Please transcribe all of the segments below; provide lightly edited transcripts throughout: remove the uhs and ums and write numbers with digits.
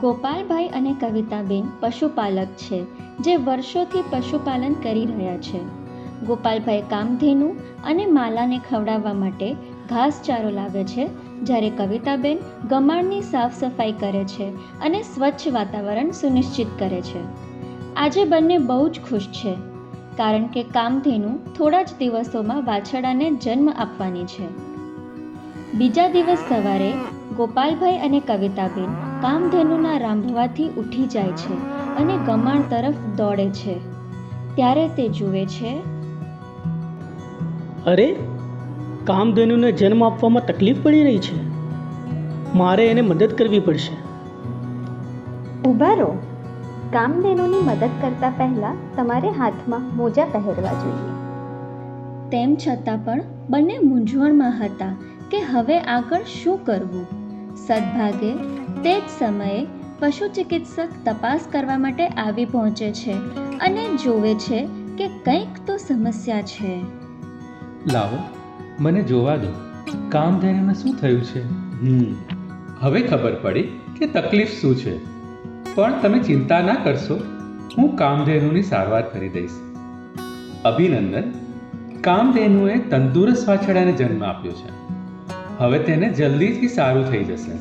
ગોપાલભાઈ અને કવિતાબેન પશુપાલક છે જે વર્ષોથી પશુપાલન કરી રહ્યા છે. ગોપાલભાઈ કામધેનુ અને માલાને ખવડાવવા માટે ઘાસચારો લાવે છે, જ્યારે કવિતાબેન ગમાણની સાફ સફાઈ કરે છે અને સ્વચ્છ વાતાવરણ સુનિશ્ચિત કરે છે. આજે બંને બહુ જ ખુશ છે, કારણ કે કામધેનુ થોડા જ દિવસોમાં વાછરડાને જન્મ આપવાની છે. બીજા દિવસ સવારે ગોપાલભાઈ અને કવિતાબેન કામધેનુના રાંભવાથી ઉઠી જાય છે અને ગમાણ તરફ દોડે છે. ત્યારે તે જુએ છે, અરે, કામધેનુને જન્મ આપવામાં તકલીફ પડી રહી છે. મારે એને મદદ કરવી પડશે. ઊભા રહો. કામધેનુની મદદ કરતા પહેલા તમારે હાથમાં મોજા પહેરવા જોઈએ. તેમ છતાં પણ બંને મૂંઝવણમાં હતા કે હવે આગળ શું કરવું. સદભાગે તે જ સમયે પશુ ચિકિત્સક તપાસ કરવા માટે આવી પહોંચે છે અને જોવે છે કે કંઈક તો સમસ્યા છે. લાવો, મને જોવા દો. કામધેનુને શું થયું છે? હવે ખબર પડી કે તકલીફ શું છે. પણ તમે ચિંતા ના કરશો, હું કામધેનુની સારવાર કરી દઈશ. અભિનંદન, કામધેનુએ તંદુરસ્ત વાછરડાને જન્મ આપ્યો છે. હવે તેને જલ્દીથી સારું થઈ જશે.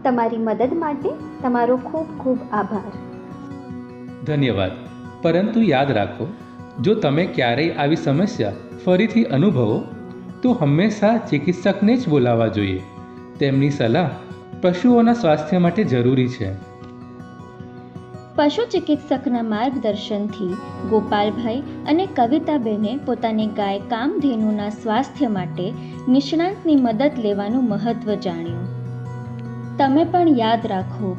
તમારી મદદ માટે તમારો ખૂબ ખૂબ આભાર. ધન્યવાદ. પરંતુ યાદ રાખો, જો તમે ક્યારેય આવી સમસ્યા ફરીથી અનુભવો તો હંમેશા ચિકિત્સકને જ બોલાવવા જોઈએ. તેમની સલાહ પશુઓના સ્વાસ્થ્ય માટે જરૂરી છે. પશુ ચિકિત્સકના માર્ગદર્શનથી ગોપાલભાઈ અને કવિતાબેને પોતાની ગાય કામધેનુના સ્વાસ્થ્ય માટે નિષ્ણાંતની મદદ લેવાનું મહત્ત્વ જાણ્યું. તમે પણ યાદ રાખો,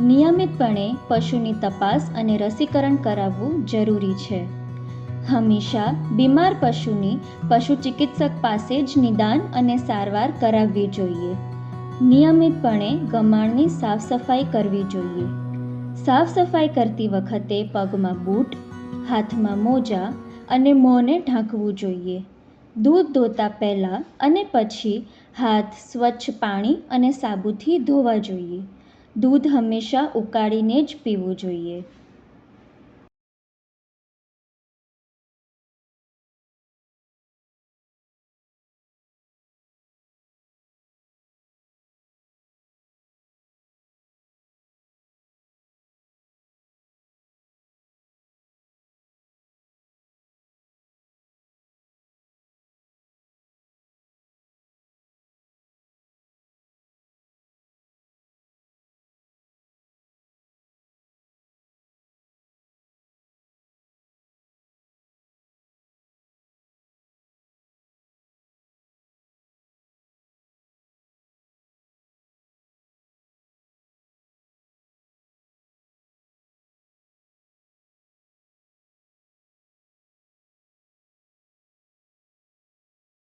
નિયમિતપણે પશુની તપાસ અને રસીકરણ કરાવવું જરૂરી છે. હંમેશા બીમાર પશુની પશુ ચિકિત્સક પાસે જ નિદાન અને સારવાર કરાવવી જોઈએ. નિયમિતપણે ગમાણની સાફ સફાઈ કરવી જોઈએ. સાફ સફાઈ કરતી વખતે પગમાં બૂટ, હાથમાં મોજા અને મોંને ઢાંકવું જોઈએ. દૂધ દોતા પહેલાં અને પછી હાથ સ્વચ્છ પાણી અને સાબુથી ધોવા જોઈએ. દૂધ હંમેશા ઉકાળીને જ પીવું જોઈએ.